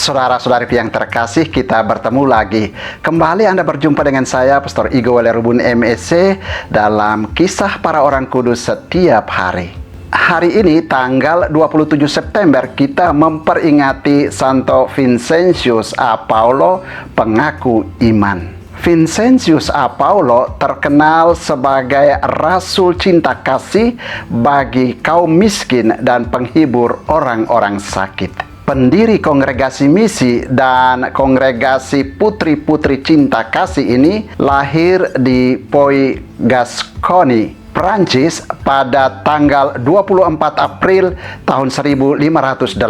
Saudara-saudari yang terkasih, kita bertemu lagi. Kembali Anda berjumpa dengan saya, Pastor Igo Walerubun MSC, dalam Kisah Para Orang Kudus Setiap Hari. Hari ini, tanggal 27 September, kita memperingati Santo Vincentius A. Paulo, pengaku iman. Vincentius A. Paulo terkenal sebagai rasul cinta kasih bagi kaum miskin dan penghibur orang-orang sakit. Pendiri kongregasi misi dan kongregasi putri-putri cinta kasih ini lahir di Puy Gascony, Prancis pada tanggal 24 April tahun 1581.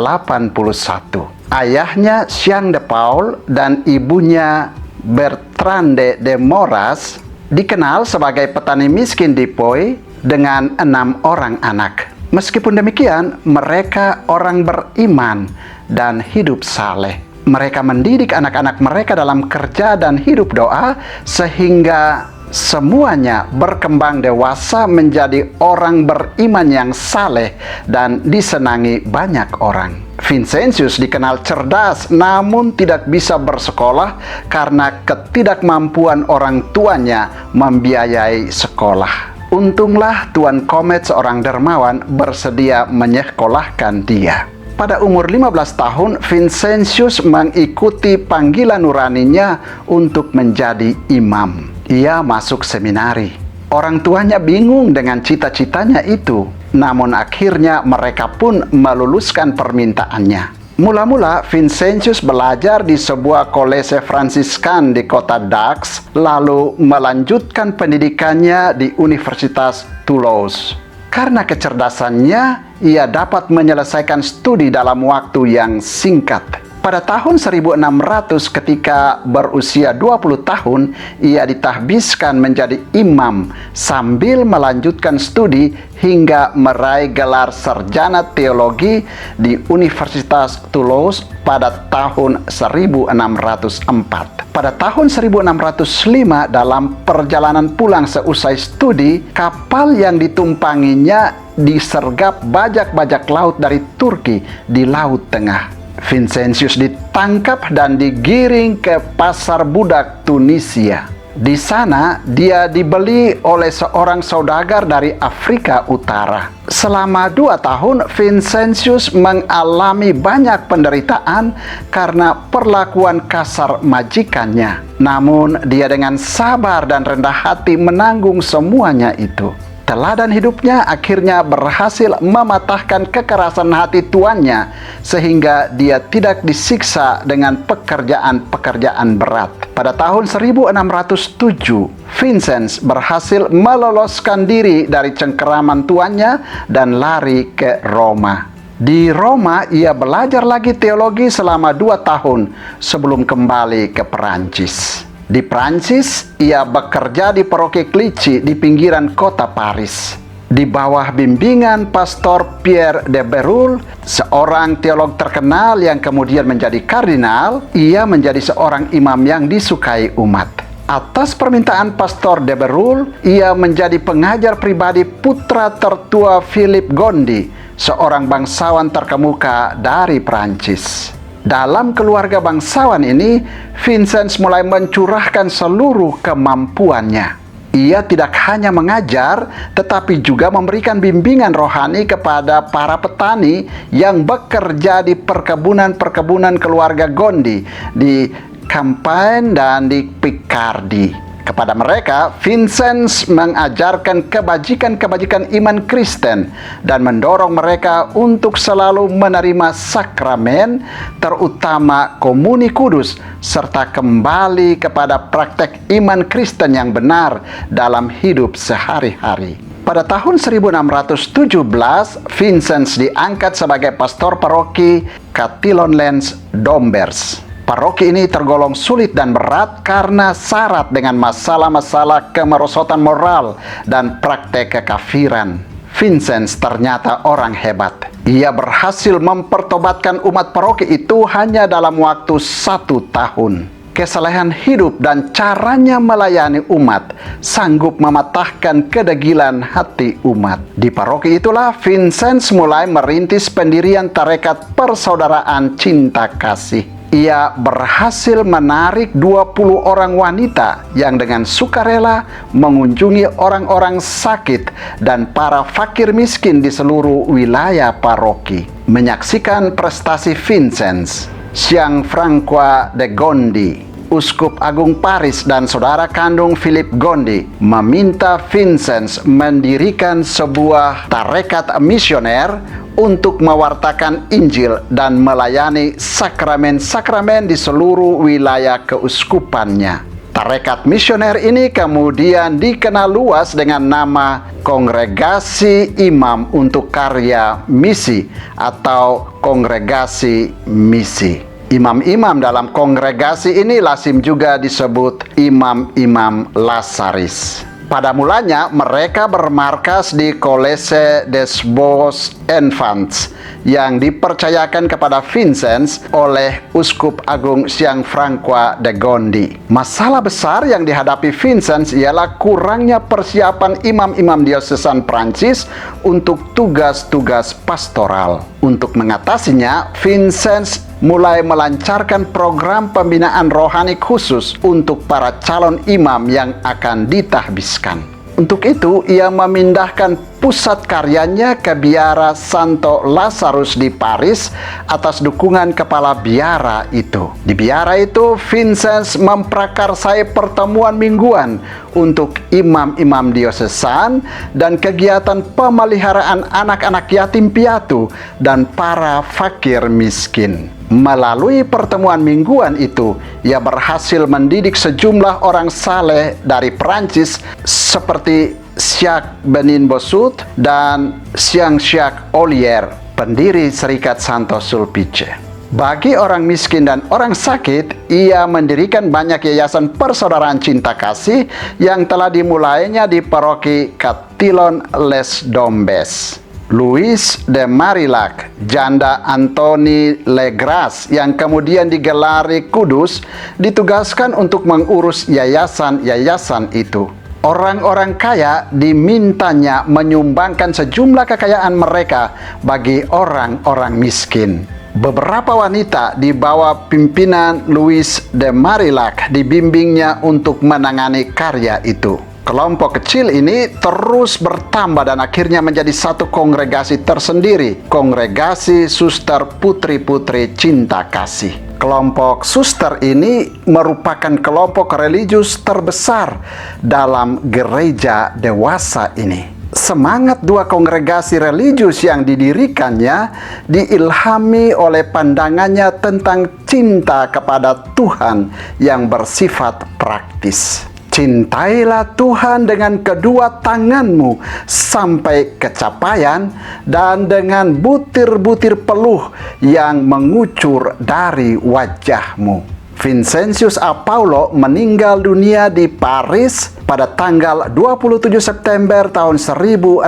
Ayahnya Jean de Paul dan ibunya Bertrande de Moras dikenal sebagai petani miskin di Puy dengan 6 orang anak. Meskipun demikian, mereka orang beriman dan hidup saleh. Mereka mendidik anak-anak mereka dalam kerja dan hidup doa, sehingga semuanya berkembang dewasa menjadi orang beriman yang saleh dan disenangi banyak orang. Vincentius dikenal cerdas, namun tidak bisa bersekolah karena ketidakmampuan orang tuanya membiayai sekolah. Untunglah Tuan Komet, seorang dermawan, bersedia menyekolahkan dia. Pada umur 15 tahun, Vincentius mengikuti panggilan nuraninya untuk menjadi imam. Ia masuk seminari. Orang tuanya bingung dengan cita-citanya itu, namun akhirnya mereka pun meluluskan permintaannya. Mula-mula Vincentius belajar di sebuah kolese Fransiskan di kota Dax, lalu melanjutkan pendidikannya di Universitas Toulouse. Karena kecerdasannya, ia dapat menyelesaikan studi dalam waktu yang singkat. Pada tahun 1600, ketika berusia 20 tahun, ia ditahbiskan menjadi imam sambil melanjutkan studi hingga meraih gelar sarjana teologi di Universitas Toulouse pada tahun 1604. Pada tahun 1605, dalam perjalanan pulang seusai studi, kapal yang ditumpanginya disergap bajak-bajak laut dari Turki di Laut Tengah. Vincentius ditangkap dan digiring ke pasar budak Tunisia. Di sana, dia dibeli oleh seorang saudagar dari Afrika Utara. Selama 2 tahun, Vincentius mengalami banyak penderitaan karena perlakuan kasar majikannya. Namun, dia dengan sabar dan rendah hati menanggung semuanya itu. Teladan hidupnya akhirnya berhasil mematahkan kekerasan hati tuannya, sehingga dia tidak disiksa dengan pekerjaan-pekerjaan berat. Pada tahun 1607, Vincent berhasil meloloskan diri dari cengkeraman tuannya dan lari ke Roma. Di Roma, ia belajar lagi teologi selama 2 tahun sebelum kembali ke Perancis. Di Prancis, ia bekerja di paroki Clichy di pinggiran kota Paris. Di bawah bimbingan Pastor Pierre de Berulle, seorang teolog terkenal yang kemudian menjadi kardinal, ia menjadi seorang imam yang disukai umat. Atas permintaan Pastor de Berulle, ia menjadi pengajar pribadi putra tertua Philippe Gondi, seorang bangsawan terkemuka dari Prancis. Dalam keluarga bangsawan ini, Vincent mulai mencurahkan seluruh kemampuannya. Ia tidak hanya mengajar, tetapi juga memberikan bimbingan rohani kepada para petani yang bekerja di perkebunan-perkebunan keluarga Gondi di Champagne dan di Picardy. Kepada mereka, Vincent mengajarkan kebajikan-kebajikan iman Kristen dan mendorong mereka untuk selalu menerima sakramen, terutama komuni kudus, serta kembali kepada praktek iman Kristen yang benar dalam hidup sehari-hari. Pada tahun 1617, Vincent diangkat sebagai pastor paroki Chatillon-Lens-Dombers. Paroki ini tergolong sulit dan berat karena syarat dengan masalah-masalah kemerosotan moral dan praktek kekafiran. Vincent ternyata orang hebat. Ia berhasil mempertobatkan umat paroki itu hanya dalam waktu 1 tahun. Kesalehan hidup dan caranya melayani umat sanggup mematahkan kedegilan hati umat. Di paroki itulah Vincent mulai merintis pendirian tarekat persaudaraan cinta kasih. ia berhasil menarik 20 orang wanita yang dengan sukarela mengunjungi orang-orang sakit dan para fakir miskin di seluruh wilayah paroki. Menyaksikan prestasi Vincent, Gianfranco de Gondi, Uskup Agung Paris dan saudara kandung Philip Gondi meminta Vincent mendirikan sebuah tarekat misioner untuk mewartakan Injil dan melayani sakramen-sakramen di seluruh wilayah keuskupannya. Tarekat misioner ini kemudian dikenal luas dengan nama Kongregasi Imam untuk Karya Misi atau Kongregasi Misi. Imam-imam dalam kongregasi ini lazim juga disebut imam-imam Lasaris. Pada mulanya mereka bermarkas di Collège des Beaux Enfants yang dipercayakan kepada Vincent oleh Uskup Agung Gianfranco de Gondi. Masalah besar yang dihadapi Vincent ialah kurangnya persiapan imam-imam diosesan Prancis untuk tugas-tugas pastoral. Untuk mengatasinya, Vincent mulai melancarkan program pembinaan rohani khusus untuk para calon imam yang akan ditahbiskan. Untuk itu, ia memindahkan pusat karyanya ke biara Santo Lazarus di Paris atas dukungan kepala biara itu. Di biara itu, Vincent memprakarsai pertemuan mingguan untuk imam-imam diosesan dan kegiatan pemeliharaan anak-anak yatim piatu dan para fakir miskin. Melalui pertemuan mingguan itu, ia berhasil mendidik sejumlah orang saleh dari Perancis seperti Jacques Benin Bossut dan Jean-Jacques Ollier, pendiri Serikat Santo Sulpice. Bagi orang miskin dan orang sakit, ia mendirikan banyak yayasan persaudaraan cinta kasih yang telah dimulainya di paroki Catillon-les-Dombes. Louis de Marillac, janda Anthony Legras yang kemudian digelari kudus, ditugaskan untuk mengurus yayasan-yayasan itu. Orang-orang kaya dimintanya menyumbangkan sejumlah kekayaan mereka bagi orang-orang miskin. Beberapa wanita di bawah pimpinan Louis de Marillac dibimbingnya untuk menangani karya itu. Kelompok kecil ini terus bertambah dan akhirnya menjadi satu kongregasi tersendiri, Kongregasi Suster Putri-Putri Cinta Kasih. Kelompok suster ini merupakan kelompok religius terbesar dalam gereja dewasa ini. Semangat dua kongregasi religius yang didirikannya diilhami oleh pandangannya tentang cinta kepada Tuhan yang bersifat praktis. Cintailah Tuhan dengan kedua tanganmu sampai kecapaian dan dengan butir-butir peluh yang mengucur dari wajahmu. Vincentius Apaulo meninggal dunia di Paris pada tanggal 27 September tahun 1660.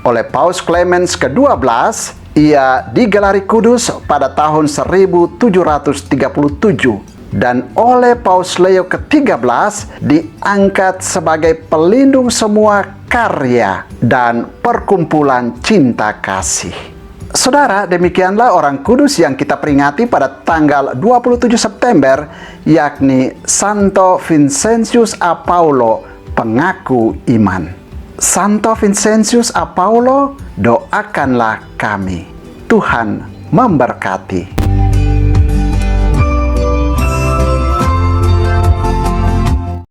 Oleh Paus Clemens ke-12, ia digelari kudus pada tahun 1737. Dan oleh Paus Leo ke-13 diangkat sebagai pelindung semua karya dan perkumpulan cinta kasih. Saudara, demikianlah orang kudus yang kita peringati pada tanggal 27 September, yakni Santo Vincentius Apaulo, pengaku iman. Santo Vincentius Apaulo, doakanlah kami. Tuhan memberkati.